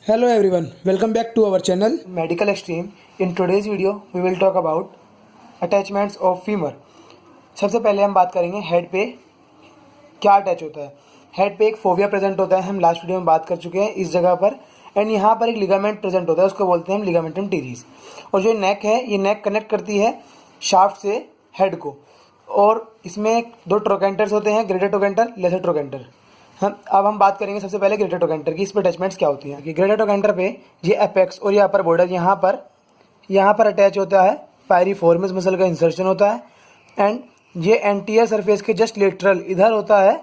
Hello everyone, welcome back to our channel Medical Extreme. In today's video we will talk about attachments of femur. सबसे पहले हम बात करेंगे head पे क्या अटैच होता है। हेड पे एक फोविया प्रेजेंट होता है, हम लास्ट वीडियो में बात कर चुके हैं इस जगह पर। एंड यहाँ पर एक लिगामेंट प्रेजेंट होता है, उसको बोलते हैं हम लिगामेंटम टीरिस। और जो नेक है, ये नेक कनेक्ट करती है शाफ्ट से हेड को। और इसमें दो ट्रोकेंटर्स होते हैं, ग्रेटर ट्रोकेंटर, लेसर ट्रोकेंटर। अब हम बात करेंगे सबसे पहले ग्रेटर ट्रोकेंटर की, इस पर अटैचमेंट्स क्या होती हैं। ग्रेटर ट्रोकेंटर पे ये एपेक्स और ये अपर बॉर्डर यहाँ पर अटैच होता है, पायरिफॉर्मिस मसल का इंसर्शन होता है। एंड ये एंटीरियर सरफेस के जस्ट लेटरल इधर होता है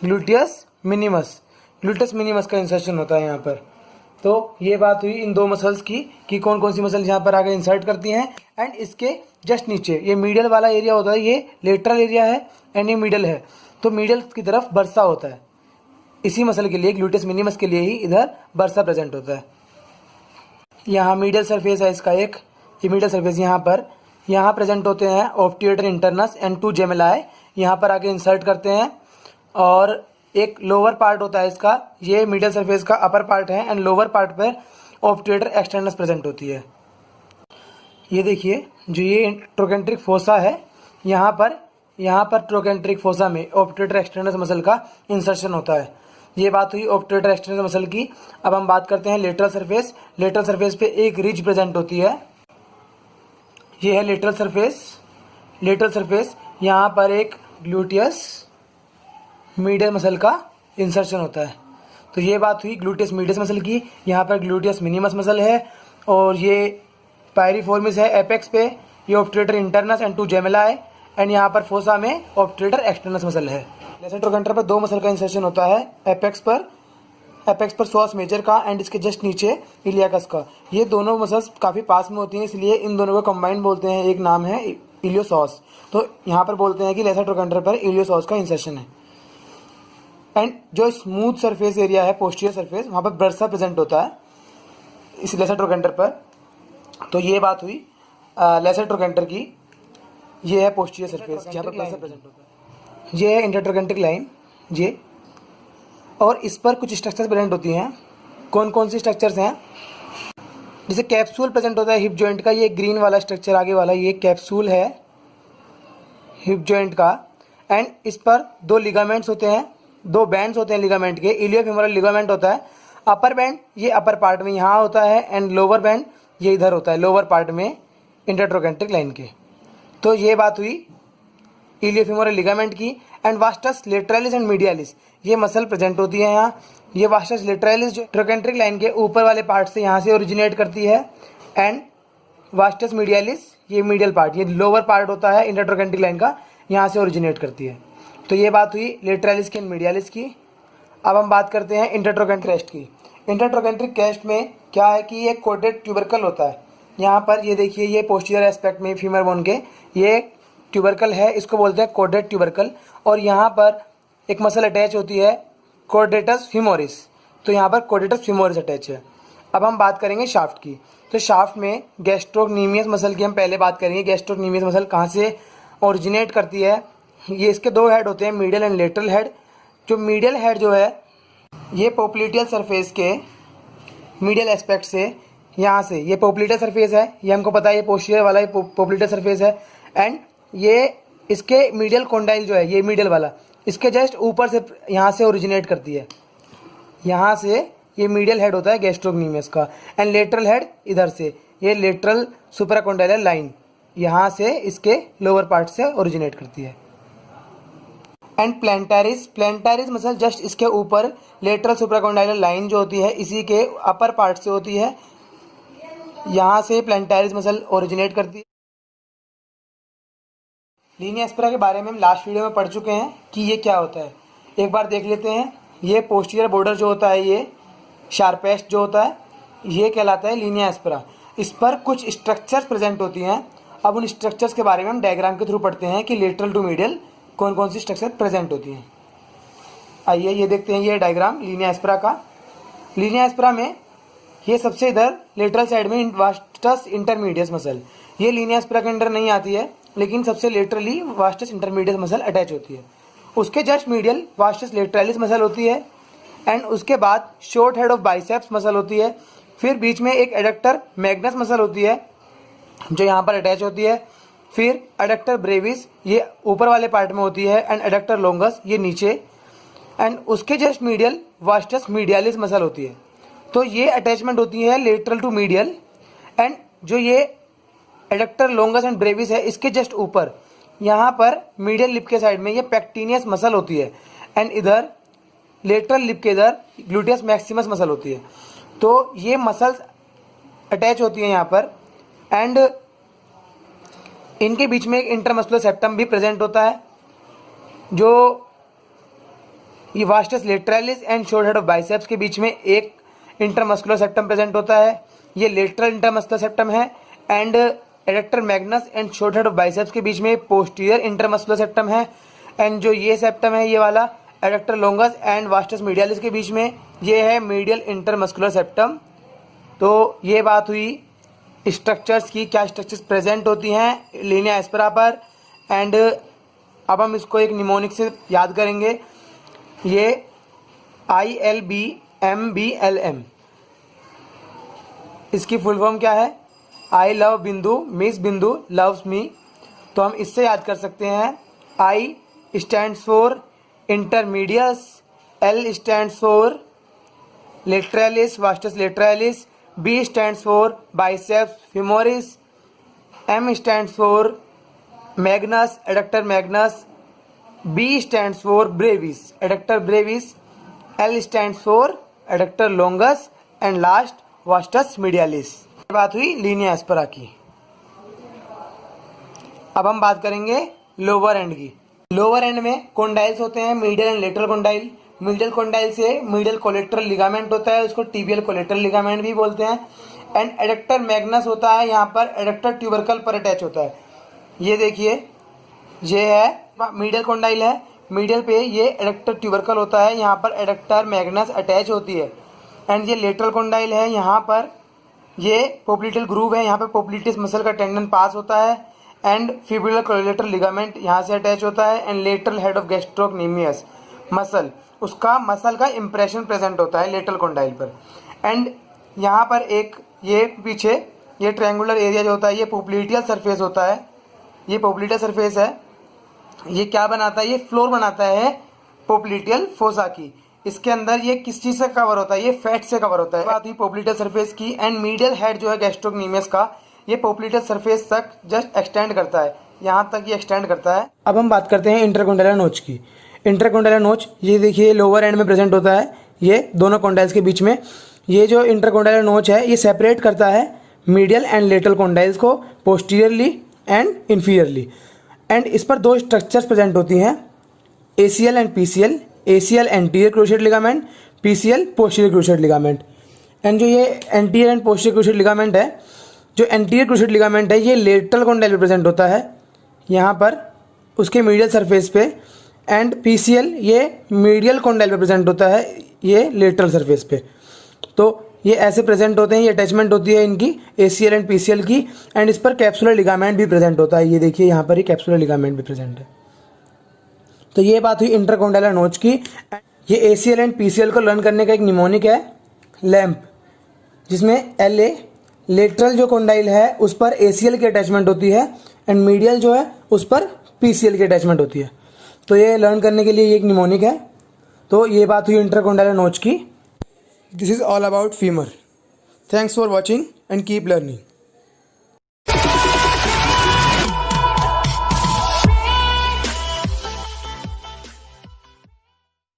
ग्लूटियस मिनिमस का इंसर्शन होता है यहाँ पर। तो ये बात हुई इन दो मसल्स की कि कौन कौन सी मसल्स यहाँ पर आगे इंसर्ट करती हैं। एंड इसके जस्ट नीचे ये मीडियल वाला एरिया होता है, ये लेटरल एरिया है एंड ये मिडल है, तो मिडल की तरफ बर्सा होता है। इसी मसल के लिए, ग्लूटियस मिनिमस के लिए ही इधर बर्सा प्रेजेंट होता है। यहाँ मीडियल सरफेस है इसका एक, ये मीडियल सरफेस यहाँ प्रेजेंट होते हैं ऑब्ट्यूरेटर इंटरनस एंड टू जेमेलाई, यहाँ पर आके इंसर्ट करते हैं। और एक लोअर पार्ट होता है इसका, ये मीडियल सरफेस का अपर पार्ट है एंड लोअर पार्ट पर ऑब्ट्यूरेटर एक्सटर्नस प्रेजेंट होती है। ये देखिए जो ये ट्रोकेंट्रिक फोसा है, यहाँ पर ट्रोकेंट्रिक फोसा में ऑब्ट्यूरेटर एक्सटर्नस मसल का इंसर्शन होता है। ये बात हुई ऑब्ट्यूरेटर एक्सटर्नस मसल की। अब हम बात करते हैं लेटरल सरफेस पे एक रिज प्रेजेंट होती है, ये है लेटरल सरफेस। यहाँ पर एक ग्लूटियस मीडियस मसल का इंसर्शन होता है। तो ये बात हुई ग्लूटियस मीडियस मसल की। यहाँ पर ग्लूटियस मिनिमस मसल है और ये पायरिफॉर्मिस है एपेक्स पे, ये obturator internus and two gemelli. And यहाँ पर फोसा में ऑब्ट्यूरेटर एक्सटर्नस मसल है। लेसर ट्रोकेंटर पर दो मसल का इंसर्शन होता है, एपेक्स पर सॉस मेजर का एंड इसके जस्ट नीचे इलियाकस का। ये दोनों मसल्स काफ़ी पास में होती हैं, इसलिए इन दोनों को कंबाइंड बोलते हैं, एक नाम है इलियोसॉस। तो यहाँ पर बोलते हैं कि लेसर ट्रोकेंटर पर इलियोसॉस का इंसर्शन है। एंड जो स्मूथ सरफेस एरिया है, पोस्टीरियर सरफेस, वहाँ पर बर्सा प्रेजेंट होता है इस लेसर ट्रोकेंटर पर। तो ये बात हुई लेसर ट्रोकेंटर की। ये है पोस्टीरियर सरफेस जहाँ पर बर्सा प्रेजेंट होता है। ये है इंटरट्रोकेंट्रिक लाइन ये, और इस पर कुछ स्ट्रक्चर्स प्रेजेंट होती हैं। कौन कौन सी स्ट्रक्चर्स हैं, जैसे कैप्सूल प्रेजेंट होता है हिप जॉइंट का, ये ग्रीन वाला स्ट्रक्चर आगे वाला, ये कैप्सूल है हिप जॉइंट का। एंड इस पर दो लिगामेंट्स होते हैं, दो बैंड्स होते हैं लिगामेंट के। इलियोफेमोरल लिगामेंट होता है, अपर बैंड ये अपर पार्ट में यहाँ होता है एंड लोअर बैंड ये इधर होता है लोअर पार्ट में इंटरट्रोकेंट्रिक लाइन के। तो ये बात हुई इलियोफेमोरल लिगामेंट की। And vastus lateralis and medialis ये मसल प्रेजेंट होती है यहाँ। ये वास्टस लेटरालिस जो ट्रोकेंट्रिक लाइन के ऊपर वाले पार्ट से यहाँ से ओरिजिनेट करती है। एंड वास्टस मीडियालिस ये मीडियल पार्ट, ये लोअर पार्ट होता है इंटरट्रोकेंट्रिक लाइन का, यहाँ से ओरिजिनेट करती है। तो ये बात हुई लेटरालिस की एंड मीडियालिस की। अब हम बात करते हैं इंटरट्रोकेंट्रिक क्रेस्ट की। इंटरट्रोकेंट्रिक क्रेस्ट में क्या है कि ये कोटेड ट्यूबरकल होता है। यहाँ पर ये देखिए, ये पोस्टीरियर एस्पेक्ट में फीमर बोन के ये ट्यूबरकल है, इसको बोलते हैं कोडेड ट्यूबरकल। और यहाँ पर एक मसल अटैच होती है कोडेटस फीमोरिस, तो यहाँ पर कोडेटस फीमोरिस अटैच है। अब हम बात करेंगे शाफ्ट की। तो शाफ्ट में गैस्ट्रोक्नीमियस मसल की हम पहले बात करेंगे। गैस्ट्रोक्नीमियस मसल कहाँ से ओरिजिनेट करती है, ये इसके दो हेड होते हैं, मीडियल एंड लेटरल हेड। जो मीडियल हेड जो है ये पोप्लिटियल सरफेस के मीडियल एस्पेक्ट से, यहाँ से ये पोप्लिटियल सरफेस है, ये हमको पता है, ये पोस्टीरियर वाला ये पोप्लिटियल सरफेस है। एंड ये इसके मीडियल कॉन्डाइल जो है, ये मीडियल वाला, इसके जस्ट ऊपर से यहाँ से ओरिजिनेट करती है, यहाँ से ये मीडियल हेड होता है गैस्ट्रोक्नीमियस का। एंड लेटरल हेड इधर से, ये लेटरल सुप्राकॉन्डाइलर लाइन यहाँ से इसके लोअर पार्ट से ओरिजिनेट करती है। एंड प्लैंटारिस मसल जस्ट इसके ऊपर लेटरल सुप्राकॉन्डाइलर लाइन जो होती है इसी के अपर पार्ट से होती है, यहाँ से प्लैंटारिस मसल ओरिजिनेट करती है। लीनिया एस्पेरा के बारे में हम लास्ट वीडियो में पढ़ चुके हैं कि ये क्या होता है, एक बार देख लेते हैं। ये पोस्टीरियर बॉर्डर जो होता है, ये शार्पेस्ट जो होता है, ये कहलाता है लीनिया एस्पेरा। इस पर कुछ स्ट्रक्चर्स प्रेजेंट होती हैं। अब उन स्ट्रक्चर्स के बारे में हम डायग्राम के थ्रू पढ़ते हैं कि लेटरल टू मीडियल कौन कौन सी स्ट्रक्चर प्रेजेंट होती हैं। आइए ये देखते हैं, ये डायग्राम लीनिया एस्पेरा का। लीनिया एस्पेरा में ये सबसे इधर लेटरल साइड में वास्टस इंटरमीडियस मसल, ये लीनिया एस्पेरा के अंडर नहीं आती है, लेकिन सबसे laterally vastus intermedius muscle attach होती है। उसके just medial vastus lateralis muscle होती है एंड उसके बाद short head of biceps muscle होती है। फिर बीच में एक एडक्टर मैग्नस मसल होती है जो यहाँ पर अटैच होती है। फिर एडक्टर ब्रेविस ये ऊपर वाले पार्ट में होती है एंड एडक्टर लॉन्गस ये नीचे, एंड उसके just medial vastus medialis muscle होती है। तो ये अटैचमेंट होती है लेटरल टू मीडियल, एंड जो ये एडक्टर लॉन्गस एंड ब्रेविस है इसके जस्ट ऊपर यहाँ पर मीडियल लिप के साइड में ये पेक्टिनियस मसल होती है, एंड इधर लेटरल लिप के इधर ग्लूटियस मैक्सिमस मसल होती है। तो ये मसल्स अटैच होती हैं यहाँ पर, एंड इनके बीच में एक इंटरमस्कुलर सेप्टम भी प्रेजेंट होता है जो ये vastus lateralis and short head of biceps के बीच में एक इंटरमस्कुलर सेप्टम प्रेजेंट होता है। ये लेटरल इंटरमस्कुलर सेप्टम है, and adductor Magnus and short head of biceps के बीच में पोस्टीरियर इंटरमस्कुलर सेप्टम है, एंड जो ये सेप्टम है ये वाला adductor longus and vastus medialis के बीच में ये है मीडियल इंटरमस्कुलर सेप्टम। तो ये बात हुई स्ट्रक्चर्स की, क्या स्ट्रक्चर्स प्रेजेंट होती हैं लीनिया एस्पेरा पर। एंड अब हम इसको एक निमोनिक से याद करेंगे। ये ILBMBLM, इसकी फुल फॉर्म क्या है? I love Bindu, Miss Bindu loves me. तो हम इससे याद कर सकते हैं I stands for intermedius, L stands for lateralis vastus lateralis, B stands for biceps femoris, M stands for magnus adductor magnus, B stands for brevis adductor brevis, L stands for adductor longus, and last vastus medialis. बात हुई linea aspera की। अब हम बात करेंगे lower end की। Lower end में condyles होते हैं, medial and lateral condyle. Medial condyle से मीडियल कोलेट्रल लिगामेंट होता है, उसको टीबियल कोलेट्रल लिगामेंट भी बोलते हैं। एंड एडक्टर मैग्नस होता है, यहाँ पर एडक्टर ट्यूबरकल पर अटैच होता है। ये देखिए ये है मीडियल कॉन्डाइल है, मीडियल पे ये एडक्टर ट्यूबरकल होता है, यहाँ पर एडक्टर मैग्नस अटैच होती है। एंड ये लेटरल कॉन्डाइल है, यहाँ पर ये पोप्लिटल ग्रूव है, यहाँ पर पोप्लिटिस मसल का टेंडन पास होता है, एंड फिब्रिलर कोलेटरल लिगामेंट यहाँ से अटैच होता है, and lateral head of gastrocnemius muscle, उसका मसल का इंप्रेशन प्रेजेंट होता है लेटरल कॉन्डाइल पर। एंड यहाँ पर एक ये पीछे ये ट्रायंगुलर एरिया जो होता है ये पोप्लिटियल सरफेस होता है, ये पोप्लिटियल सरफेस है, ये क्या बनाता है? ये फ्लोर बनाता है पोप्लिटियल फोसा की। इसके अंदर ये किस चीज़ से कवर होता है? ये फैट से कवर होता है। बात हुई पोप्लिटियल सरफेस की। एंड मीडियल हेड जो है गैस्ट्रोक्नीमियस का ये पोप्लिटियल सरफेस तक जस्ट एक्सटेंड करता है, यहाँ तक ये एक्सटेंड करता है। अब हम बात करते हैं इंटरकॉन्डाइलर नोच की। इंटरकॉन्डाइलर नोच ये देखिए लोअर एंड में प्रेजेंट होता है, ये दोनों कॉन्डाइल्स के बीच में। ये जो इंटरकॉन्डाइलर नोच है ये सेपरेट करता है मीडियल एंड लेटरल कॉन्डाइल्स को पोस्टीरियरली एंड इन्फीरियरली। एंड इस पर दो स्ट्रक्चर्स प्रेजेंट होती हैं, ACL and PCL। ACL anterior cruciate ligament, PCL posterior cruciate ligament. And जो ये anterior and posterior cruciate ligament है, जो एंटीरियर क्रूशिएट लिगामेंट है ये लेटरल कॉन्डाइल में प्रेजेंट होता है यहाँ पर उसके मीडियल सरफेस पे, एंड PCL ये मीडियल कॉन्डाइल में प्रेजेंट होता है ये लेटरल सरफेस पे। तो ये ऐसे प्रेजेंट होते हैं, ये अटैचमेंट होती है इनकी ACL एंड PCL की। एंड इस पर कैप्सुलर लिगामेंट भी प्रेजेंट होता है, ये देखिए यहाँ पर ही कैप्सुलर लिगामेंट भी प्रेजेंट है। तो ये बात हुई इंटरकॉन्डाइलर नोच की। ये ACL एंड PCL को लर्न करने का एक निमोनिक है लैम्प, जिसमें LA लेटरल जो कॉन्डाइल है उस पर ACL की अटैचमेंट होती है, एंड मीडियल जो है उस पर PCL की अटैचमेंट होती है। तो ये लर्न करने के लिए ये एक निमोनिक है। तो ये बात हुई इंटरकॉन्डाइलर नोच की। This is all about femur. Thanks for watching and keep learning.